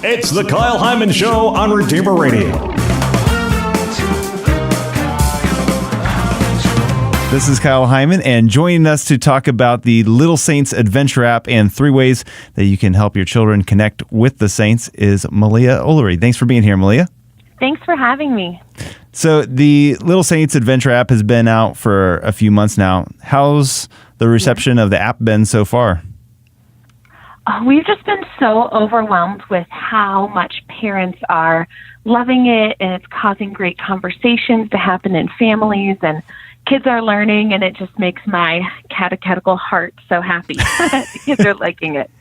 It's the Kyle Hyman Show on Redeemer Radio. This is Kyle Hyman, and joining us to talk about the Little Saints Adventure app and 3 ways that you can help your children connect with the Saints is Melea Ulery. Thanks for being here, Melea. Thanks for having me. So the Little Saints Adventure app has been out for a few months now. How's the reception of the app been so far? We've just been so overwhelmed with how much parents are loving it, and it's causing great conversations to happen in families, and kids are learning, and it just makes my catechetical heart so happy. The kids are liking it.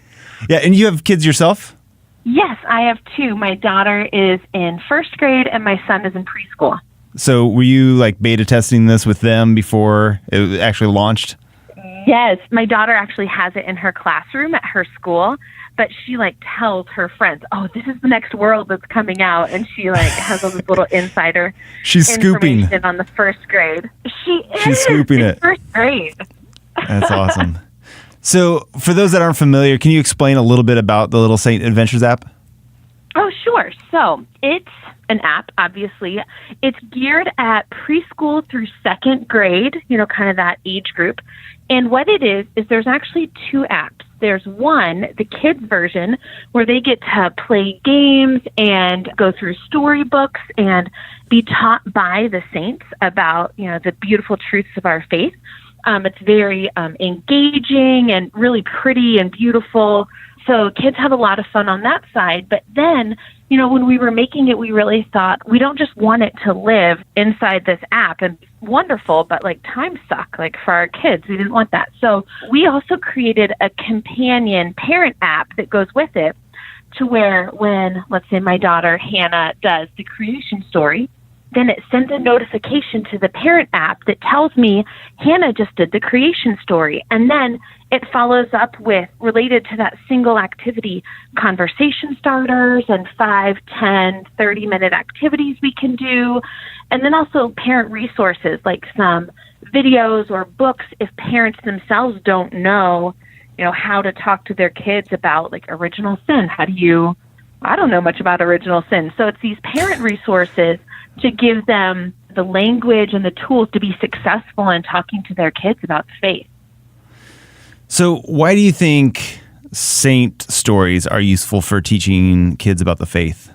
Yeah, and you have kids yourself? Yes, I have 2. My daughter is in 1st grade, and my son is in preschool. So were you like beta testing this with them before it actually launched? Yes, my daughter actually has it in her classroom at her school, but she tells her friends, "Oh, this is the next world that's coming out," and she has all this little insider She's scooping information on the 1st grade. She's scooping it. 1st grade. That's awesome. So, for those that aren't familiar, can you explain a little bit about the Little Saint Adventures app? Oh, sure. So it's an app, obviously. It's geared at preschool through 2nd grade, kind of that age group. And what it is there's actually 2 apps. There's one, the kids version, where they get to play games and go through storybooks and be taught by the saints about, the beautiful truths of our faith. It's very engaging and really pretty and beautiful. So kids have a lot of fun on that side. But then, when we were making it, we really thought we don't just want it to live inside this app and wonderful, but time suck, for our kids. We didn't want that. So we also created a companion parent app that goes with it to where when, let's say, my daughter Hannah does the creation story, then it sends a notification to the parent app that tells me Hannah just did the creation story. And then it follows up with, related to that single activity, conversation starters and 5, 10, 30-minute activities we can do. And then also parent resources like some videos or books if parents themselves don't know, how to talk to their kids about original sin. I don't know much about original sin. So it's these parent resources to give them the language and the tools to be successful in talking to their kids about faith. So why do you think saint stories are useful for teaching kids about the faith?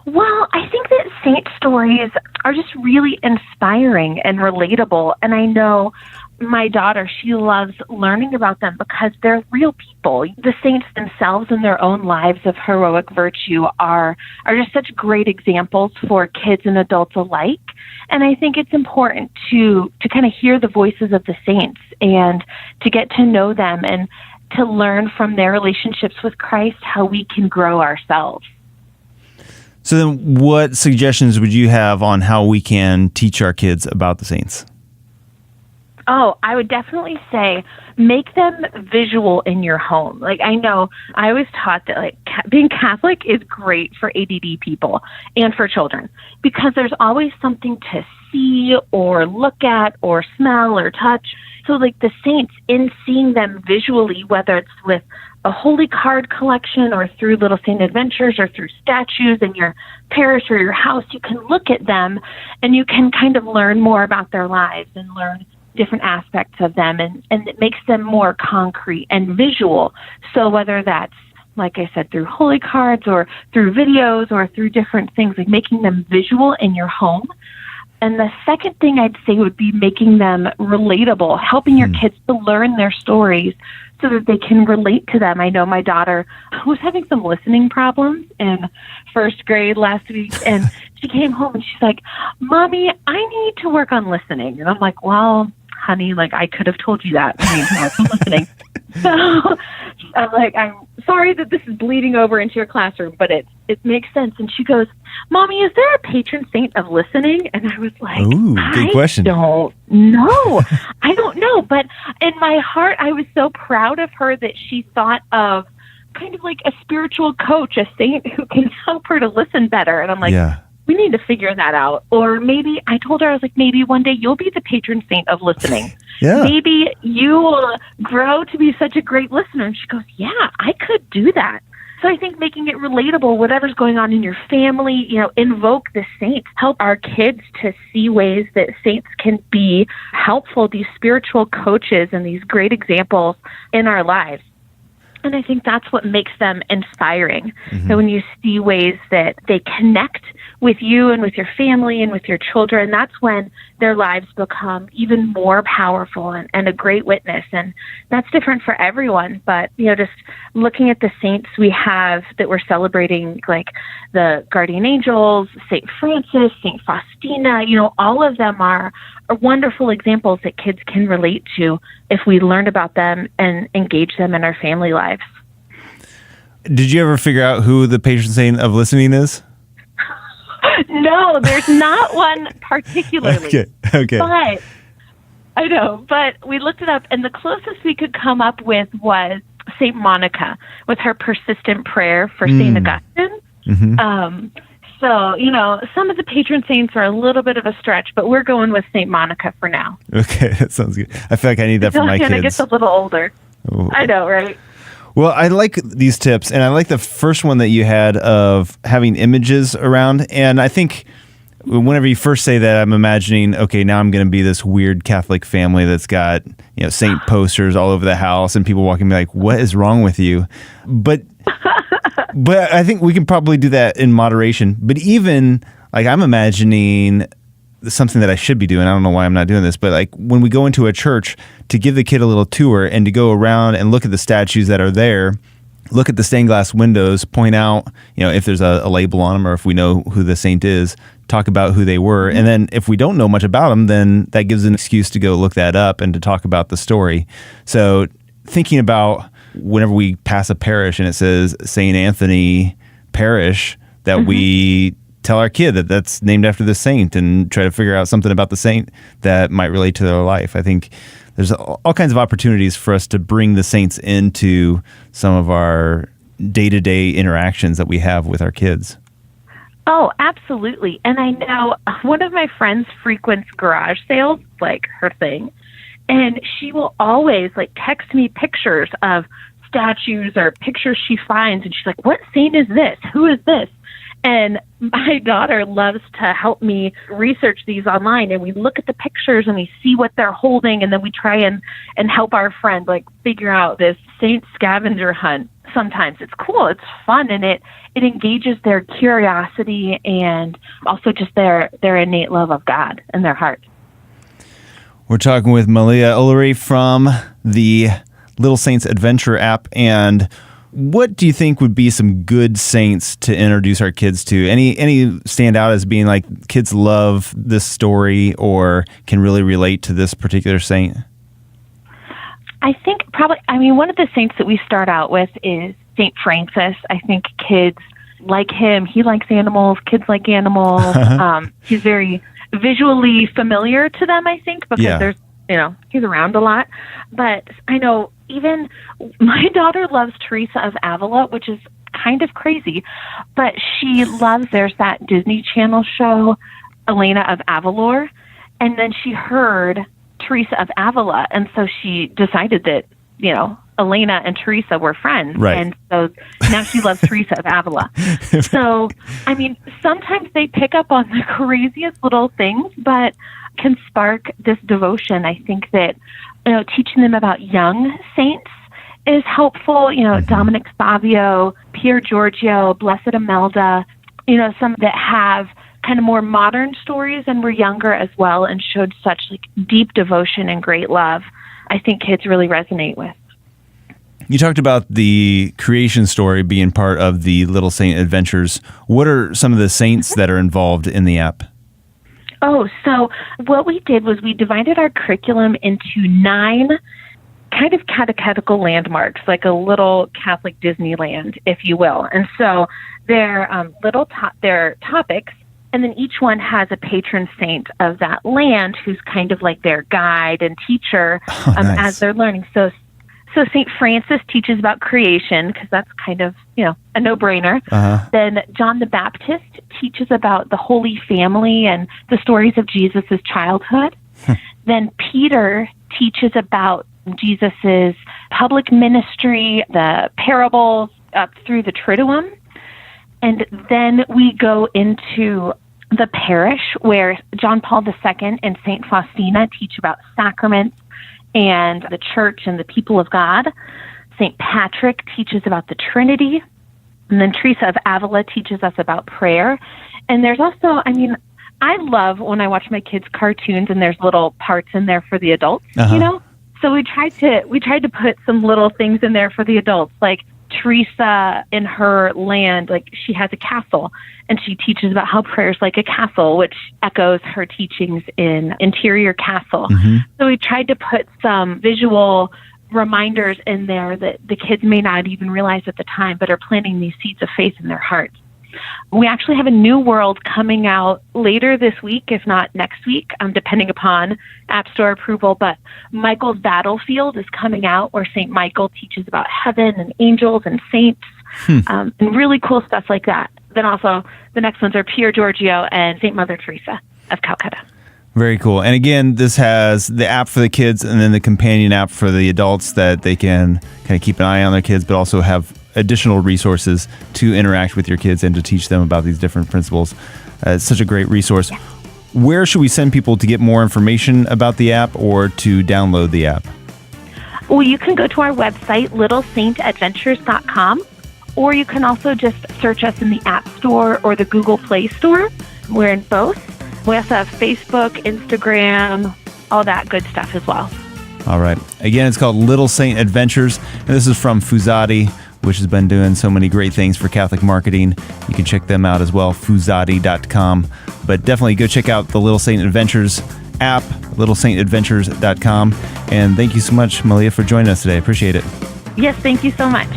Well, I think that saint stories are just really inspiring and relatable. And I know my daughter, she loves learning about them because they're real people. The saints themselves in their own lives of heroic virtue are just such great examples for kids and adults alike. And I think it's important to kind of hear the voices of the saints and to get to know them and to learn from their relationships with Christ how we can grow ourselves. So then what suggestions would you have on how we can teach our kids about the saints? Oh, I would definitely say make them visual in your home. I know I was taught that being Catholic is great for ADD people and for children because there's always something to see or look at or smell or touch. So the saints, in seeing them visually, whether it's with a holy card collection or through Little Saint Adventures or through statues in your parish or your house, you can look at them and you can kind of learn more about their lives and learn different aspects of them, and it makes them more concrete and visual. So whether that's, like I said, through holy cards or through videos or through different things, making them visual in your home. And the second thing I'd say would be making them relatable, helping your kids to learn their stories so that they can relate to them. I know my daughter was having some listening problems in 1st grade last week, and she came home and she's like, "Mommy, I need to work on listening." And I'm like, "Well, honey, I could have told you that. I need to work on listening." So I'm like, "I'm sorry that this is bleeding over into your classroom, but it makes sense." And she goes, "Mommy, is there a patron saint of listening?" And I was like, "Ooh, good question. I don't know. I don't know." But in my heart, I was so proud of her that she thought of kind of like a spiritual coach, a saint who can help her to listen better. And I'm like, Yeah. We need to figure that out. Or maybe I told her, I was like, maybe one day you'll be the patron saint of listening. Yeah. Maybe you will grow to be such a great listener. And she goes, yeah, I could do that. So I think making it relatable, whatever's going on in your family, invoke the saints, help our kids to see ways that saints can be helpful, these spiritual coaches and these great examples in our lives. And I think that's what makes them inspiring. So when you see ways that they connect with you and with your family and with your children, that's when their lives become even more powerful and a great witness. And that's different for everyone. But, just looking at the saints we have that we're celebrating, like the guardian angels, St. Francis, St. Faustina, all of them are wonderful examples that kids can relate to if we learn about them and engage them in our family lives. Did you ever figure out who the patron saint of listening is? No, there's not one particularly. Okay. But I know, but we looked it up, and the closest we could come up with was St. Monica with her persistent prayer for St. Augustine. So, some of the patron saints are a little bit of a stretch, but we're going with St. Monica for now. Okay, that sounds good. I feel like I need that for my kids. When it gets a little older. Ooh. I know, right? Well, I like these tips, and I like the first one that you had of having images around. And I think whenever you first say that, I'm imagining, okay, now I'm going to be this weird Catholic family that's got, saint posters all over the house, and people walking by like, what is wrong with you? But I think we can probably do that in moderation. But even, like, I'm imagining something that I should be doing. I don't know why I'm not doing this, but like when we go into a church, to give the kid a little tour and to go around and look at the statues that are there, look at the stained glass windows, point out, if there's a label on them or if we know who the saint is, talk about who they were. And then if we don't know much about them, then that gives an excuse to go look that up and to talk about the story. So thinking about whenever we pass a parish and it says St. Anthony Parish, that we tell our kid that that's named after the saint and try to figure out something about the saint that might relate to their life. I think there's all kinds of opportunities for us to bring the saints into some of our day-to-day interactions that we have with our kids. Oh, absolutely. And I know one of my friends frequents garage sales, like her thing, and she will always text me pictures of statues or pictures she finds, and she's like, what saint is this? Who is this? And my daughter loves to help me research these online, and we look at the pictures and we see what they're holding, and then we try and help our friend figure out this saint scavenger hunt. Sometimes it's cool, it's fun, and it engages their curiosity and also just their innate love of God in their heart. We're talking with Melea Ulery from the Little Saints Adventure app. And what do you think would be some good saints to introduce our kids to? Any stand out as being like kids love this story or can really relate to this particular saint? I think one of the saints that we start out with is St. Francis. I think kids like him. He likes animals. Kids like animals. He's very visually familiar to them, I think, because there's, he's around a lot. But I know even my daughter loves Teresa of Avila, which is kind of crazy, but she loves, there's that Disney Channel show, Elena of Avalor, and then she heard Teresa of Avila, and so she decided that, Elena and Teresa were friends, right. And so now she loves Teresa of Avila. So, sometimes they pick up on the craziest little things, but can spark this devotion. I think that, teaching them about young saints is helpful. Dominic Savio, Pier Giorgio, Blessed Imelda, some that have kind of more modern stories and were younger as well and showed such deep devotion and great love. I think kids really resonate with. You talked about the creation story being part of the Little Saint Adventures. What are some of the saints that are involved in the app? Oh, so what we did was we divided our curriculum into 9 kind of catechetical landmarks, like a little Catholic Disneyland, if you will. And so they're they're topics, and then each one has a patron saint of that land who's kind of like their guide and teacher nice. As they're learning. So St. Francis teaches about creation, because that's kind of, a no-brainer. Then John the Baptist teaches about the Holy Family and the stories of Jesus' childhood. Then Peter teaches about Jesus' public ministry, the parables, up through the Triduum. And then we go into the parish where John Paul II and St. Faustina teach about sacraments and the church and the people of God. St. Patrick teaches about the Trinity. And then Teresa of Avila teaches us about prayer. And there's also, I love when I watch my kids' cartoons and there's little parts in there for the adults, So we tried to put some little things in there for the adults, like Teresa in her land, like she has a castle and she teaches about how prayer is like a castle, which echoes her teachings in Interior Castle. So we tried to put some visual reminders in there that the kids may not even realize at the time, but are planting these seeds of faith in their hearts. We actually have a new world coming out later this week, if not next week, depending upon App Store approval. But Michael's Battlefield is coming out, where St. Michael teaches about heaven and angels and saints, and really cool stuff like that. Then also the next ones are Pier Giorgio and St. Mother Teresa of Calcutta. Very cool. And again, this has the app for the kids and then the companion app for the adults that they can kind of keep an eye on their kids, but also have additional resources to interact with your kids and to teach them about these different principles. It's such a great resource. Yeah. Where should we send people to get more information about the app or to download the app? Well, you can go to our website, littlesaintadventures.com, or you can also just search us in the App Store or the Google Play Store. We're in both. We also have Facebook, Instagram, all that good stuff as well. All right. Again, it's called Little Saint Adventures, and this is from Fusati, which has been doing so many great things for Catholic marketing. You can check them out as well, fusati.com. But definitely go check out the Little Saint Adventures app, littlesaintadventures.com. And thank you so much, Melea, for joining us today. Appreciate it. Yes, thank you so much.